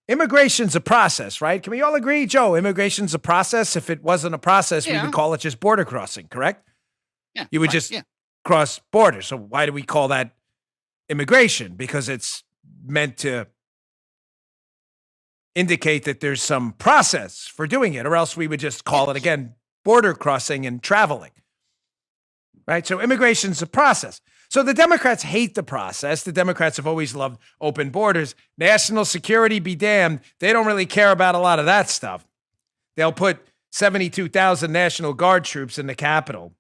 immigration's a process, right? Can we all agree, Joe? Immigration's a process. If it wasn't a process, we would Yeah. call it just border crossing, correct? Yeah. You would right, just yeah. cross borders. So why do we call that immigration? Because it's meant to indicate that there's some process for doing it, or else we would just call it, again, border crossing and traveling, right? So immigration's a process. So the Democrats hate the process. The Democrats have always loved open borders. National security be damned. They don't really care about a lot of that stuff. They'll put 72,000 National Guard troops in the Capitol.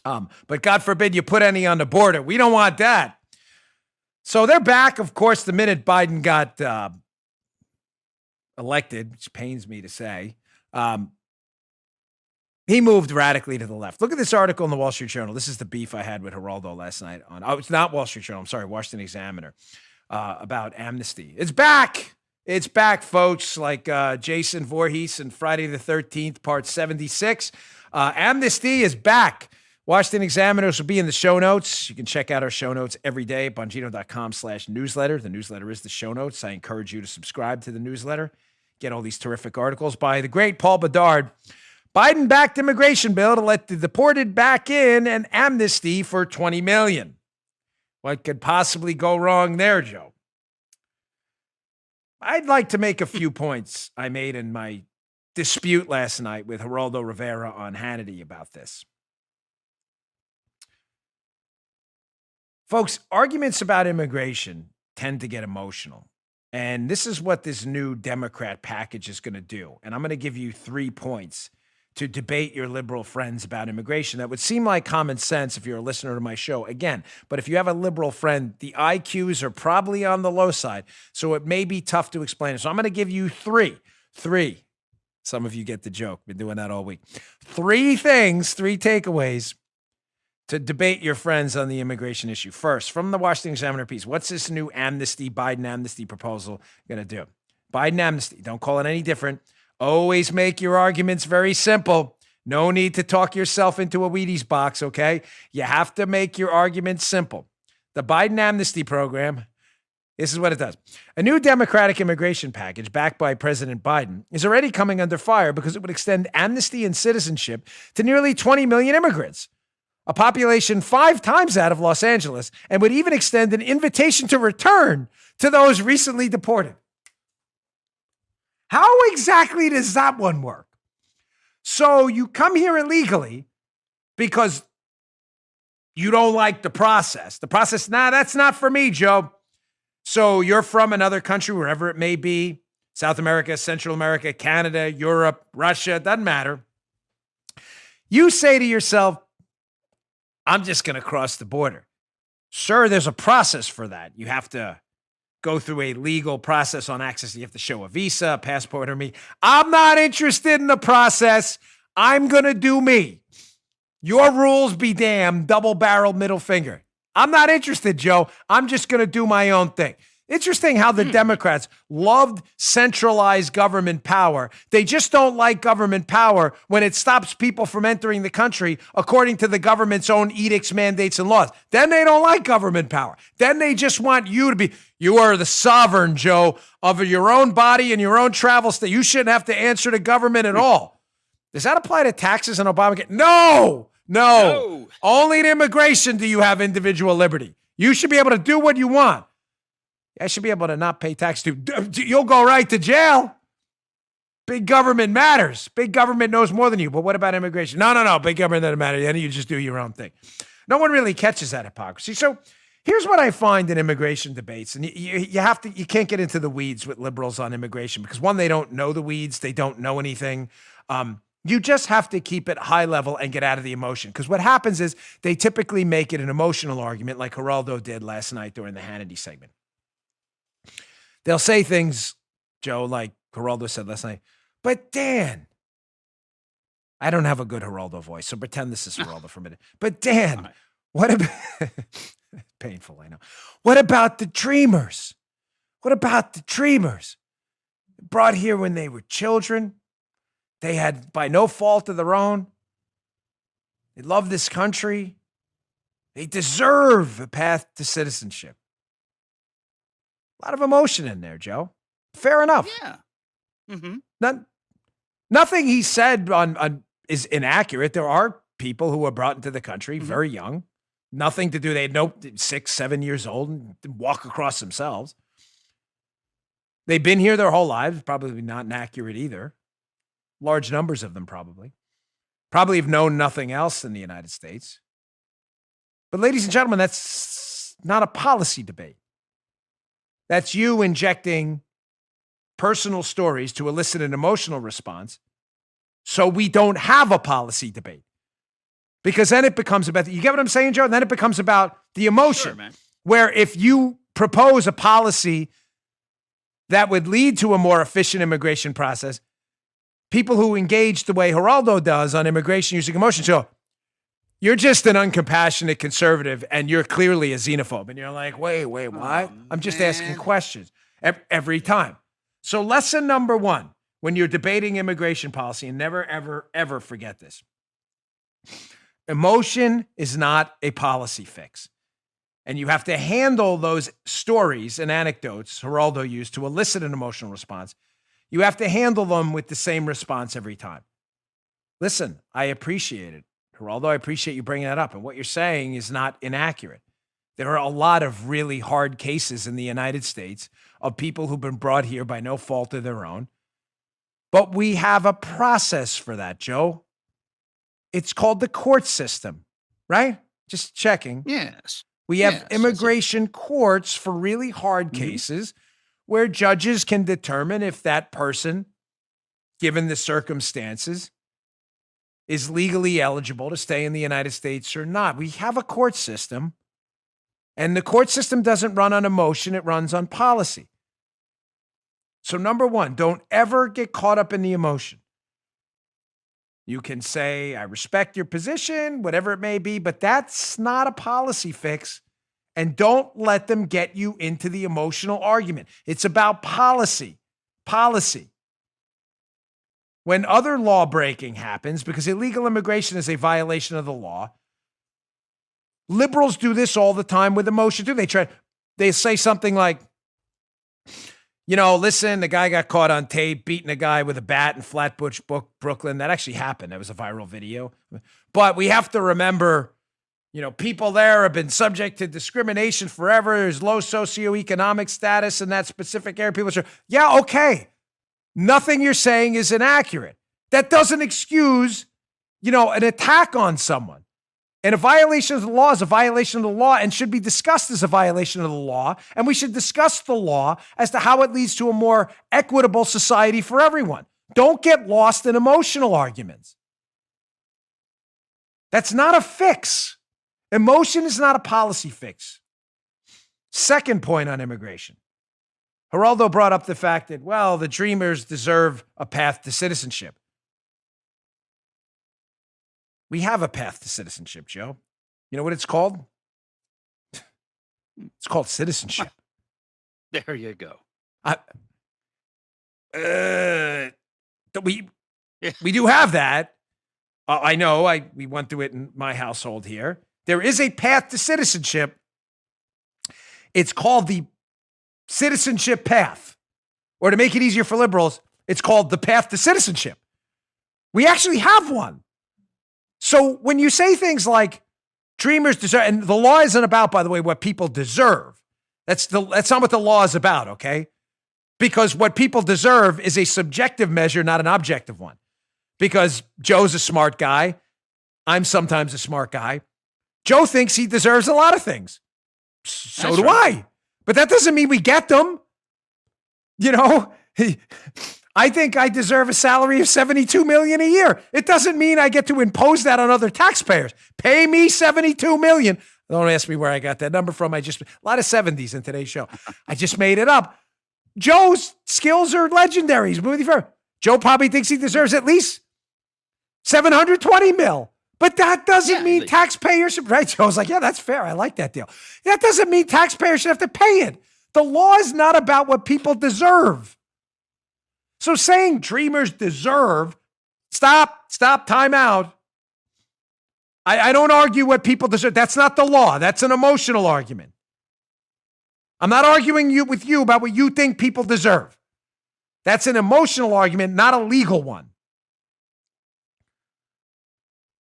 But God forbid you put any on the border. We don't want that. So they're back, of course, the minute Biden got elected, which pains me to say. He moved radically to the left. Look at this article in the Wall Street Journal. This is the beef I had with Geraldo last night on, it's not Wall Street Journal, I'm sorry, Washington Examiner, about Amnesty. It's back. It's back, folks, like Jason Voorhees and Friday the 13th, part 76. Amnesty is back. Washington Examiners will be in the show notes. You can check out our show notes every day, bongino.com/newsletter. The newsletter is the show notes. I encourage you to subscribe to the newsletter. Get all these terrific articles by the great Paul Bedard. Biden-backed immigration bill to let the deported back in and amnesty for $20 million. What could possibly go wrong there, Joe? I'd like to make a few points I made in my dispute last night with Geraldo Rivera on Hannity about this. Folks, arguments about immigration tend to get emotional. And this is what this new Democrat package is going to do. And I'm going to give you 3 points to debate your liberal friends about immigration. That would seem like common sense if you're a listener to my show. Again, but if you have a liberal friend, the IQs are probably on the low side. So it may be tough to explain it. So I'm going to give you three. Some of you get the joke. Been doing that all week. 3 things, 3 takeaways to debate your friends on the immigration issue. First, from the Washington Examiner piece, what's this new amnesty, Biden amnesty proposal going to do? Biden amnesty, don't call it any different. Always make your arguments very simple. No need to talk yourself into a Wheaties box, okay? You have to make your arguments simple. The Biden amnesty program, this is what it does. A new Democratic immigration package backed by President Biden is already coming under fire because it would extend amnesty and citizenship to nearly 20 million immigrants, a population 5 times that of Los Angeles, and would even extend an invitation to return to those recently deported. How exactly does that one work? So you come here illegally because you don't like the process. The process, that's not for me, Joe. So you're from another country, wherever it may be, South America, Central America, Canada, Europe, Russia, doesn't matter. You say to yourself, I'm just going to cross the border. Sure, there's a process for that. You have to go through a legal process on access. You have to show a visa, a passport, or me. I'm not interested in the process. I'm going to do me. Your rules be damned, double-barreled middle finger. I'm not interested, Joe. I'm just going to do my own thing. Interesting how the Democrats loved centralized government power. They just don't like government power when it stops people from entering the country according to the government's own edicts, mandates, and laws. Then they don't like government power. Then they just want you are the sovereign, Joe, of your own body and your own travel state. You shouldn't have to answer to government at all. Does that apply to taxes and Obamacare? No. Only in immigration do you have individual liberty. You should be able to do what you want. I should be able to not pay tax too. You'll go right to jail. Big government matters. Big government knows more than you. But what about immigration? No. Big government doesn't matter. You just do your own thing. No one really catches that hypocrisy. So here's what I find in immigration debates. And you can't get into the weeds with liberals on immigration because, one, they don't know the weeds. They don't know anything. You just have to keep it high level and get out of the emotion. Because what happens is they typically make it an emotional argument like Geraldo did last night during the Hannity segment. They'll say things, Joe, like Geraldo said last night, but Dan, I don't have a good Geraldo voice, so pretend this is Geraldo for a minute. But Dan, what about, painful, I know. What about the Dreamers? What about the Dreamers? Brought here when they were children. They had, by no fault of their own, they love this country. They deserve a path to citizenship. A lot of emotion in there, Joe. Fair enough. Yeah. Mm-hmm. Nothing he said on is inaccurate. There are people who were brought into the country very young, nothing to do. They had 6, 7 years old and walk across themselves. They've been here their whole lives, probably not inaccurate either. Large numbers of them probably have known nothing else in the United States. But ladies and gentlemen, that's not a policy debate. That's you injecting personal stories to elicit an emotional response so we don't have a policy debate. Because then it becomes about, you get what I'm saying, Joe? And then it becomes about the emotion. Sure, man. Where if you propose a policy that would lead to a more efficient immigration process, people who engage the way Geraldo does on immigration using emotion go, you're just an uncompassionate conservative and you're clearly a xenophobe. And you're like, wait, what? I'm just asking questions every time. So lesson number one, when you're debating immigration policy, and never, ever, ever forget this. Emotion is not a policy fix. And you have to handle those stories and anecdotes Geraldo used to elicit an emotional response. You have to handle them with the same response every time. Listen, I appreciate it. Geraldo, I appreciate you bringing that up. And what you're saying is not inaccurate. There are a lot of really hard cases in the United States of people who've been brought here by no fault of their own. But we have a process for that, Joe. It's called the court system, right? Just checking. Yes. We have immigration courts for really hard cases where judges can determine if that person, given the circumstances, is legally eligible to stay in the United States or not. We have a court system, and the court system doesn't run on emotion, it runs on policy. So number one, don't ever get caught up in the emotion. You can say, I respect your position, whatever it may be, but that's not a policy fix. And don't let them get you into the emotional argument. It's about policy. Policy. When other law breaking happens, because illegal immigration is a violation of the law, liberals do this all the time with emotion too. They say something like, listen, the guy got caught on tape beating a guy with a bat in Flatbush, Brooklyn. That actually happened. That was a viral video. But we have to remember, people there have been subject to discrimination forever. There's low socioeconomic status in that specific area. People say, yeah, okay. Nothing you're saying is inaccurate. That doesn't excuse, an attack on someone. And a violation of the law is a violation of the law and should be discussed as a violation of the law. And we should discuss the law as to how it leads to a more equitable society for everyone. Don't get lost in emotional arguments. That's not a fix. Emotion is not a policy fix. Second point on immigration. Geraldo brought up the fact that, the Dreamers deserve a path to citizenship. We have a path to citizenship, Joe. You know what it's called? It's called citizenship. There you go. We do have that. I know. We went through it in my household here. There is a path to citizenship. It's called the citizenship path. Or to make it easier for liberals, it's called the path to citizenship. We actually have one. So when you say things like Dreamers deserve, and the law isn't about, by the way, what people deserve. That's not what the law is about, okay? Because what people deserve is a subjective measure, not an objective one. Because Joe's a smart guy. I'm sometimes a smart guy. Joe thinks he deserves a lot of things. So That's do right. I. But that doesn't mean we get them. I think I deserve a salary of $72 million a year. It doesn't mean I get to impose that on other taxpayers. Pay me $72 million. Don't ask me where I got that number from. A lot of 70s in today's show. I just made it up. Joe's skills are legendary. Joe probably thinks he deserves at least $720 million. But that doesn't mean taxpayers should, right? Joe's like, yeah, that's fair. I like that deal. That doesn't mean taxpayers should have to pay it. The law is not about what people deserve. So saying Dreamers deserve, stop, time out. I don't argue what people deserve. That's not the law. That's an emotional argument. I'm not arguing with you about what you think people deserve. That's an emotional argument, not a legal one.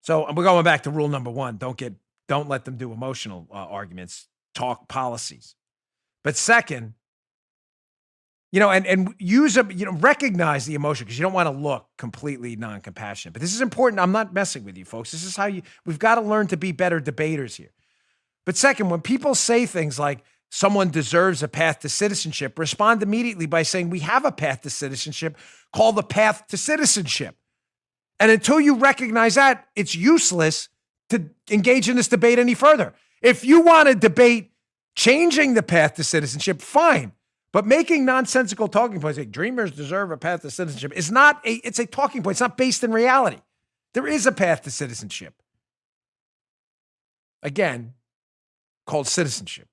So we're going back to rule number one. Don't let them do emotional arguments. Talk policies. But second, and recognize the emotion, because you don't want to look completely non-compassionate. But this is important. I'm not messing with you, folks. This is how we've got to learn to be better debaters here. But second, when people say things like someone deserves a path to citizenship, respond immediately by saying we have a path to citizenship called the path to citizenship. And until you recognize that, it's useless to engage in this debate any further. If you want to debate changing the path to citizenship, fine. But making nonsensical talking points like dreamers deserve a path to citizenship it's a talking point. It's not based in reality. There is a path to citizenship. Again, called citizenship.